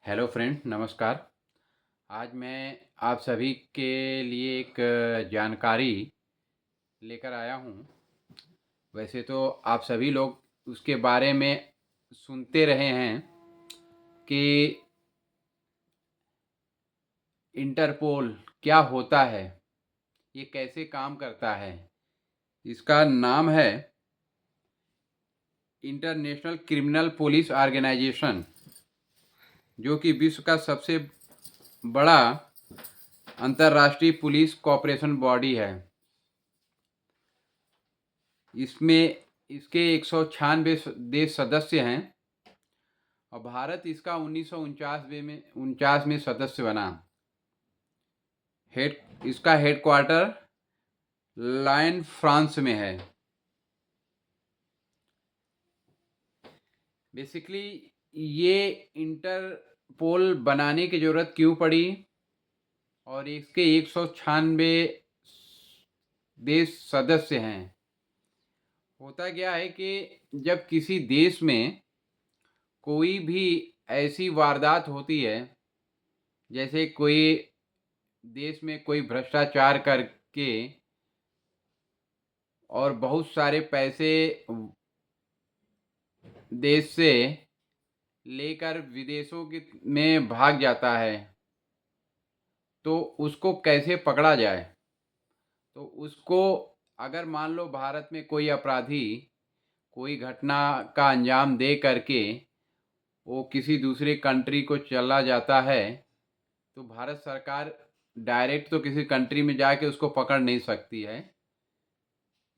Hello friend, नमस्कार। आज मैं आप सभी के लिए एक जानकारी लेकर आया हूँ। वैसे तो आप सभी लोग उसके बारे में सुनते रहे हैं कि इंटरपोल क्या होता है, ये कैसे काम करता है। इसका नाम है इंटरनेशनल क्रिमिनल पुलिस ऑर्गेनाइजेशन, जो कि विश्व का सबसे बड़ा अंतर्राष्ट्रीय पुलिस कोऑपरेशन बॉडी है। इसमें इसके 196 देश सदस्य हैं और भारत इसका 1949 में सदस्य बना। इसका हेडक्वार्टर लायन फ्रांस में है। बेसिकली ये इंटरपोल बनाने की ज़रूरत क्यों पड़ी और इसके 196 देश सदस्य हैं। होता क्या है कि जब किसी देश में कोई भी ऐसी वारदात होती है, जैसे कोई देश में कोई भ्रष्टाचार करके और बहुत सारे पैसे देश से लेकर विदेशों में भाग जाता है, तो उसको कैसे पकड़ा जाए। तो उसको, अगर मान लो भारत में कोई अपराधी कोई घटना का अंजाम दे करके वो किसी दूसरे कंट्री को चला जाता है, तो भारत सरकार डायरेक्ट तो किसी कंट्री में जाके उसको पकड़ नहीं सकती है।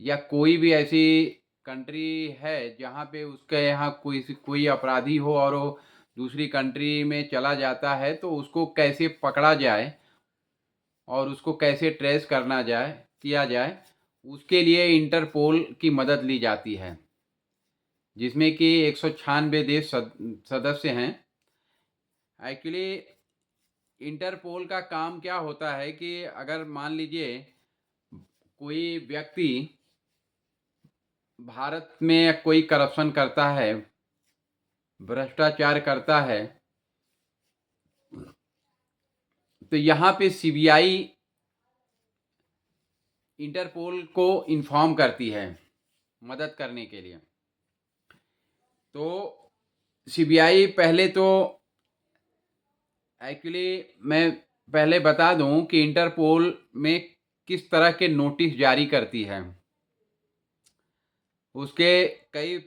या कोई भी ऐसी कंट्री है जहाँ पे उसके यहाँ कोई अपराधी हो और वो दूसरी कंट्री में चला जाता है, तो उसको कैसे पकड़ा जाए और उसको कैसे ट्रेस किया जाए, उसके लिए इंटरपोल की मदद ली जाती है, जिसमें कि 196 देश सदस्य हैं। एक्चुअली इंटरपोल का काम क्या होता है कि अगर मान लीजिए कोई व्यक्ति भारत में कोई करप्शन करता है, भ्रष्टाचार करता है, तो यहाँ पे सीबीआई इंटरपोल को इन्फॉर्म करती है मदद करने के लिए। तो सीबीआई पहले तो, एक्चुअली मैं पहले बता दूं कि इंटरपोल में किस तरह के नोटिस जारी करती है। उसके कई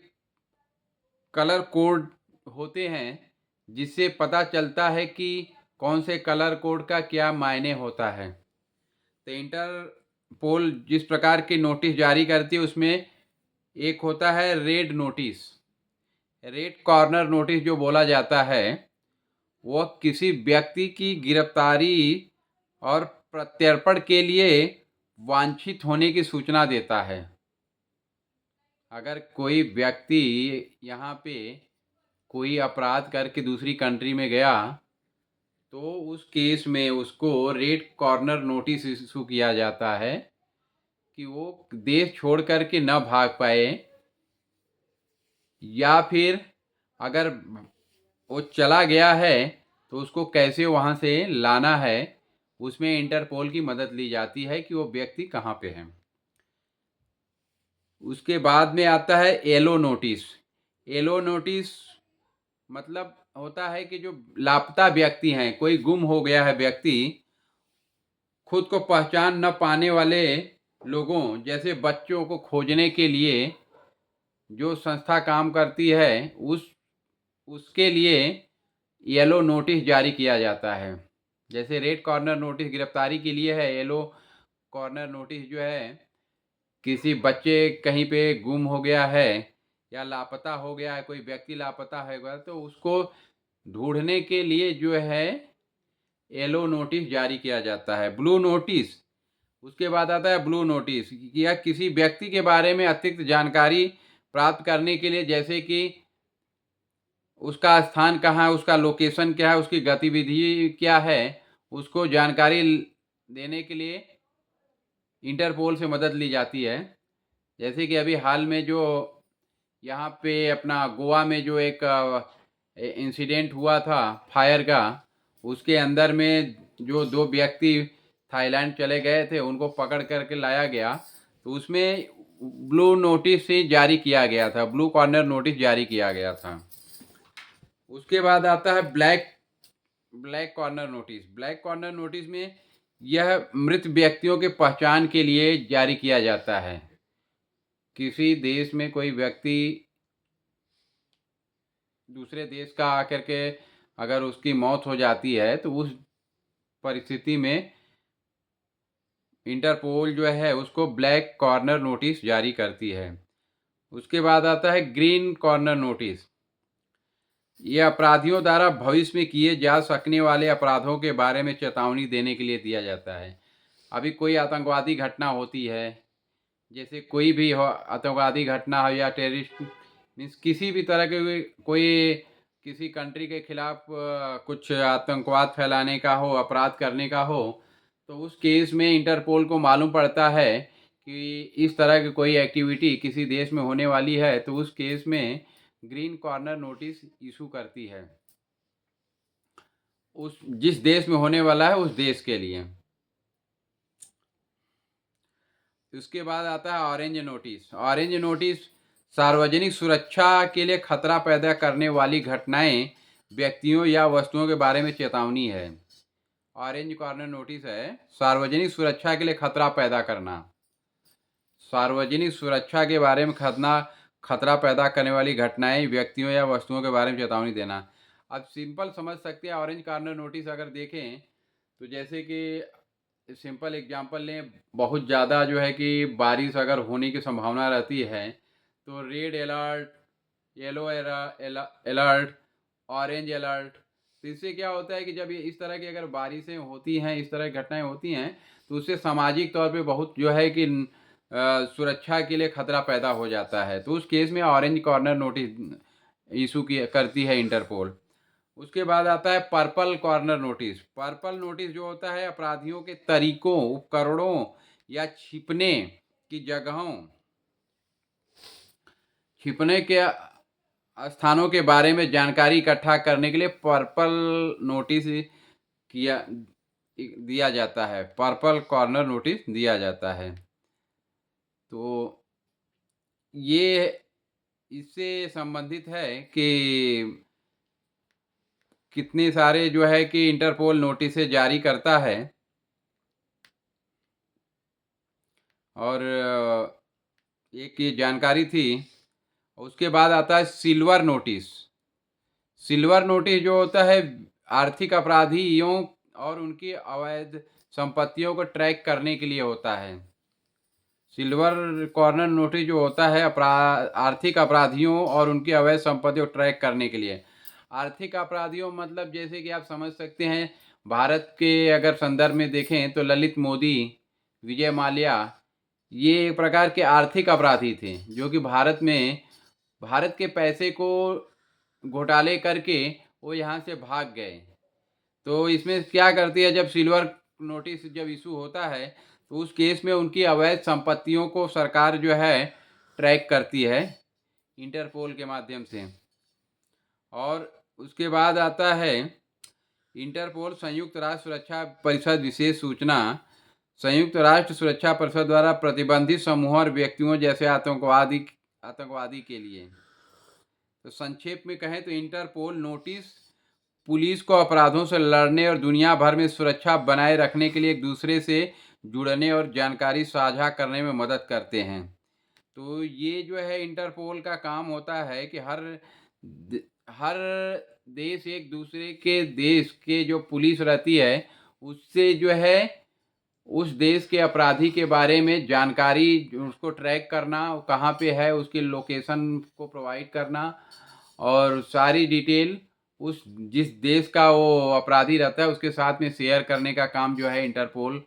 कलर कोड होते हैं, जिससे पता चलता है कि कौन से कलर कोड का क्या मायने होता है। तो इंटरपोल जिस प्रकार की नोटिस जारी करती है, उसमें एक होता है red notice. Red corner notice जो बोला जाता है, वह किसी व्यक्ति की गिरफ्तारी और प्रत्यर्पण के लिए वांछित होने की सूचना देता है। अगर कोई व्यक्ति यहाँ पे कोई अपराध करके दूसरी कंट्री में गया, तो उस केस में उसको रेड कॉर्नर नोटिस इशू किया जाता है कि वो देश छोड़ कर के न भाग पाए, या फिर अगर वो चला गया है तो उसको कैसे वहाँ से लाना है। उसमें इंटरपोल की मदद ली जाती है कि वो व्यक्ति कहाँ पे है। उसके बाद में आता है येलो नोटिस। येलो नोटिस मतलब होता है कि जो लापता व्यक्ति हैं, कोई गुम हो गया है व्यक्ति, खुद को पहचान न पाने वाले लोगों जैसे बच्चों को खोजने के लिए जो संस्था काम करती है, उसके लिए येलो नोटिस जारी किया जाता है। जैसे रेड कॉर्नर नोटिस गिरफ्तारी के लिए है, येलो कॉर्नर नोटिस जो है किसी बच्चे कहीं पे गुम हो गया है या लापता हो गया है, कोई व्यक्ति लापता है, तो उसको ढूंढने के लिए जो है येलो नोटिस जारी किया जाता है। ब्लू नोटिस, उसके बाद आता है ब्लू नोटिस, या किसी व्यक्ति के बारे में अतिरिक्त जानकारी प्राप्त करने के लिए, जैसे कि उसका स्थान कहाँ है, उसका लोकेशन क्या है, उसकी गतिविधि क्या है, उसको जानकारी देने के लिए इंटरपोल से मदद ली जाती है। जैसे कि अभी हाल में जो यहाँ पे अपना गोवा में जो एक इंसिडेंट हुआ था फायर का, उसके अंदर में जो 2 व्यक्ति थाईलैंड चले गए थे उनको पकड़ करके लाया गया, तो उसमें ब्लू नोटिस ही जारी किया गया था, ब्लू कॉर्नर नोटिस जारी किया गया था। उसके बाद आता है black black corner notice. Black corner notice में यह मृत व्यक्तियों के पहचान के लिए जारी किया जाता है। किसी देश में कोई व्यक्ति दूसरे देश का आकर के अगर उसकी मौत हो जाती है तो उस परिस्थिति में इंटरपोल जो है उसको ब्लैक कॉर्नर नोटिस जारी करती है। उसके बाद आता है ग्रीन कॉर्नर नोटिस। ये अपराधियों द्वारा भविष्य में किए जा सकने वाले अपराधों के बारे में चेतावनी देने के लिए दिया जाता है। अभी कोई आतंकवादी घटना होती है, जैसे कोई भी हो आतंकवादी घटना हो या टेररिस्ट मीन्स किसी भी तरह के कोई किसी कंट्री के खिलाफ कुछ आतंकवाद फैलाने का हो, अपराध करने का हो, तो उस केस में इंटरपोल को मालूम पड़ता है कि इस तरह की कोई एक्टिविटी किसी देश में होने वाली है, तो उस केस में ग्रीन कॉर्नर नोटिस इशू करती है उस जिस देश में होने वाला है उस देश के लिए। उसके बाद आता है ऑरेंज नोटिस। ऑरेंज नोटिस सार्वजनिक सुरक्षा के लिए खतरा पैदा करने वाली घटनाएं, व्यक्तियों या वस्तुओं के बारे में चेतावनी है। ऑरेंज कॉर्नर नोटिस है सार्वजनिक सुरक्षा के लिए खतरा पैदा करना, सार्वजनिक सुरक्षा के बारे में खतरा पैदा करने वाली घटनाएं, व्यक्तियों या वस्तुओं के बारे में चेतावनी देना। अब सिंपल समझ सकते हैं ऑरेंज कॉर्नर नोटिस अगर देखें तो जैसे कि सिंपल एग्जांपल लें, बहुत ज़्यादा जो है कि बारिश अगर होने की संभावना रहती है तो red alert, yellow alert, orange alert. तो इससे क्या होता है कि जब ये इस तरह की अगर बारिशें होती हैं, इस तरह की घटनाएं होती हैं, तो उससे सामाजिक तौर पे बहुत जो है कि सुरक्षा के लिए खतरा पैदा हो जाता है, तो उस केस में ऑरेंज कॉर्नर नोटिस इशू की करती है इंटरपोल। उसके बाद आता है purple corner notice. Purple notice जो होता है अपराधियों के तरीकों, उपकरणों या छिपने के स्थानों के बारे में जानकारी इकट्ठा करने के लिए पर्पल नोटिस दिया जाता है, पर्पल कॉर्नर नोटिस दिया जाता है। तो ये इससे संबंधित है कि कितने सारे जो है कि इंटरपोल नोटिस जारी करता है। और एक ये जानकारी थी। उसके बाद आता है सिल्वर नोटिस। सिल्वर नोटिस जो होता है आर्थिक अपराधियों और उनकी अवैध संपत्तियों को ट्रैक करने के लिए होता है। सिल्वर कॉर्नर नोटिस जो होता है आर्थिक अपराधियों और उनकी अवैध संपत्ति को ट्रैक करने के लिए। आर्थिक अपराधियों मतलब जैसे कि आप समझ सकते हैं, भारत के अगर संदर्भ में देखें तो ललित मोदी, विजय माल्या, ये एक प्रकार के आर्थिक अपराधी थे जो कि भारत के पैसे को घोटाले करके वो यहाँ से भाग गए। तो इसमें क्या करती है, जब सिल्वर नोटिस जब इशू होता है तो उस केस में उनकी अवैध संपत्तियों को सरकार जो है ट्रैक करती है इंटरपोल के माध्यम से। और उसके बाद आता है इंटरपोल संयुक्त राष्ट्र सुरक्षा परिषद विशेष सूचना। संयुक्त राष्ट्र सुरक्षा परिषद द्वारा प्रतिबंधित समूहों और व्यक्तियों जैसे आतंकवादी के लिए। तो संक्षेप में कहें तो इंटरपोल नोटिस पुलिस को अपराधों से लड़ने और दुनिया भर में सुरक्षा बनाए रखने के लिए एक दूसरे से जुड़ने और जानकारी साझा करने में मदद करते हैं। तो ये जो है इंटरपोल का काम होता है कि हर देश एक दूसरे के देश के जो पुलिस रहती है उससे जो है उस देश के अपराधी के बारे में जानकारी उसको ट्रैक करना, कहाँ पे है उसकी लोकेशन को प्रोवाइड करना, और सारी डिटेल उस जिस देश का वो अपराधी रहता है उसके साथ में शेयर करने का काम जो है इंटरपोल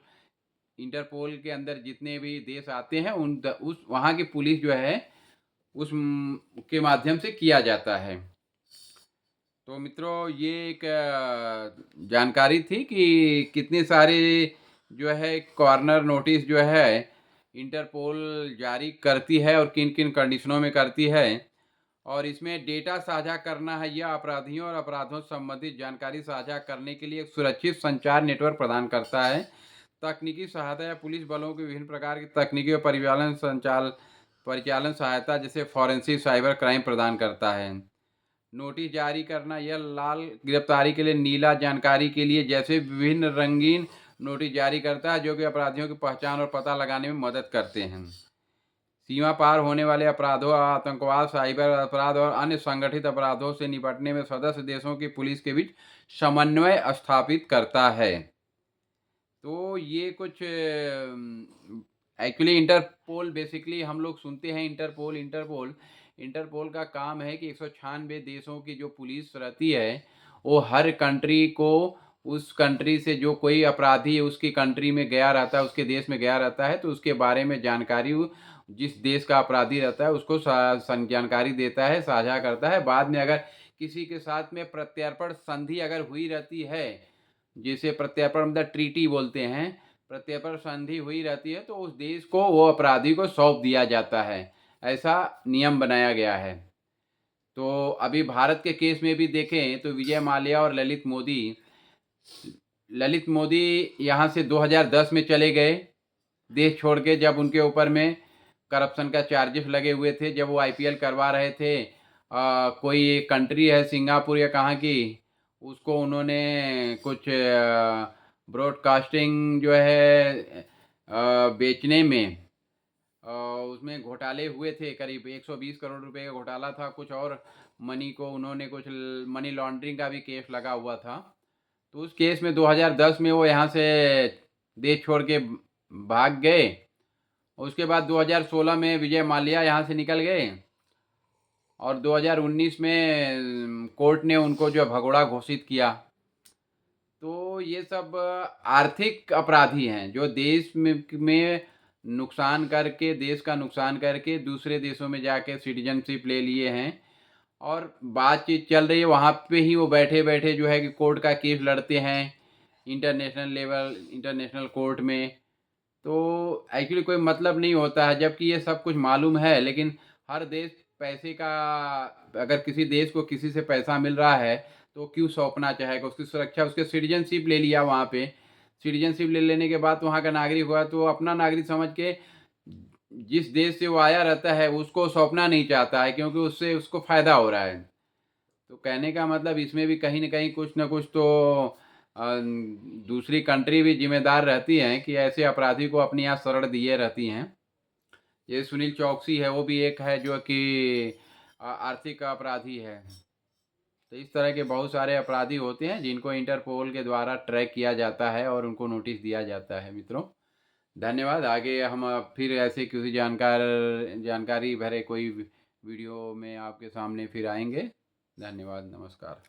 के अंदर जितने भी देश आते हैं उस वहाँ की पुलिस जो है उस के माध्यम से किया जाता है। तो मित्रों ये एक जानकारी थी कि कितने सारे जो है कॉर्नर नोटिस जो है इंटरपोल जारी करती है और किन किन कंडीशनों में करती है। और इसमें डेटा साझा करना है। यह अपराधियों और अपराधों से संबंधित जानकारी साझा करने के लिए एक सुरक्षित संचार नेटवर्क प्रदान करता है। तकनीकी सहायता या पुलिस बलों की विभिन्न प्रकार की तकनीकी और परिचालन सहायता जैसे फॉरेंसिक साइबर क्राइम प्रदान करता है। नोटिस जारी करना, यह लाल गिरफ्तारी के लिए, नीला जानकारी के लिए जैसे विभिन्न रंगीन नोटिस जारी करता है, जो कि अपराधियों की पहचान और पता लगाने में मदद करते हैं। सीमा पार होने वाले अपराधों, आतंकवाद, साइबर अपराध और अन्य संगठित अपराधों से निपटने में सदस्य देशों की पुलिस के बीच समन्वय स्थापित करता है। तो ये कुछ एक्चुअली इंटरपोल, बेसिकली हम लोग सुनते हैं इंटरपोल इंटरपोल इंटरपोल का काम है कि 196 देशों की जो पुलिस रहती है, वो हर कंट्री को, उस कंट्री से जो कोई अपराधी उसकी कंट्री में गया रहता है, उसके देश में गया रहता है, तो उसके बारे में जानकारी जिस देश का अपराधी रहता है उसको जानकारी देता है, साझा करता है। बाद में अगर किसी के साथ में प्रत्यर्पण संधि अगर हुई रहती है, जिसे प्रत्यर्पण मतलब ट्रीटी बोलते हैं, प्रत्यर्पण संधि हुई रहती है, तो उस देश को वो अपराधी को सौंप दिया जाता है। ऐसा नियम बनाया गया है। तो अभी भारत के केस में भी देखें तो विजय माल्या और ललित मोदी यहाँ से 2010 में चले गए देश छोड़ के, जब उनके ऊपर में करप्शन का चार्जेस लगे हुए थे, जब वो आईपीएल करवा रहे थे। कोई कंट्री है सिंगापुर या कहाँ की, उसको उन्होंने कुछ ब्रॉडकास्टिंग जो है बेचने में, उसमें घोटाले हुए थे। करीब 120 करोड़ रुपए का घोटाला था। कुछ और मनी को उन्होंने, कुछ मनी लॉन्ड्रिंग का भी केस लगा हुआ था। तो उस केस में 2010 में वो यहाँ से देश छोड़ के भाग गए। उसके बाद 2016 में विजय माल्या यहाँ से निकल गए और 2019 में कोर्ट ने उनको जो भगोड़ा घोषित किया। तो ये सब आर्थिक अपराधी हैं जो देश में नुकसान करके, देश का नुकसान करके दूसरे देशों में जाके सिटीजनशिप ले लिए हैं और बातचीत चल रही है, वहाँ पे ही वो बैठे बैठे जो है कि कोर्ट का केस लड़ते हैं इंटरनेशनल कोर्ट में। तो एक्चुअली कोई मतलब नहीं होता है, जबकि ये सब कुछ मालूम है। लेकिन हर देश पैसे का, अगर किसी देश को किसी से पैसा मिल रहा है तो क्यों सौंपना चाहेगा? उसकी सुरक्षा, उसके सिटीजनशिप ले लिया वहाँ पे, सिटीजनशिप ले लेने के बाद वहाँ का नागरिक हुआ तो अपना नागरिक समझ के जिस देश से वो आया रहता है उसको सौंपना नहीं चाहता है, क्योंकि उससे उसको फ़ायदा हो रहा है। तो कहने का मतलब इसमें भी कहीं न कहीं कुछ न कुछ तो दूसरी कंट्री भी ज़िम्मेदार रहती हैं कि ऐसे अपराधी को अपनी यहाँ शरण दिए रहती हैं। ये सुनील चौकसी है, वो भी एक है जो कि आर्थिक अपराधी है। तो इस तरह के बहुत सारे अपराधी होते हैं जिनको इंटरपोल के द्वारा ट्रैक किया जाता है और उनको नोटिस दिया जाता है। मित्रों, धन्यवाद। आगे हम फिर ऐसे किसी जानकारी भरे कोई वीडियो में आपके सामने फिर आएंगे। धन्यवाद, नमस्कार।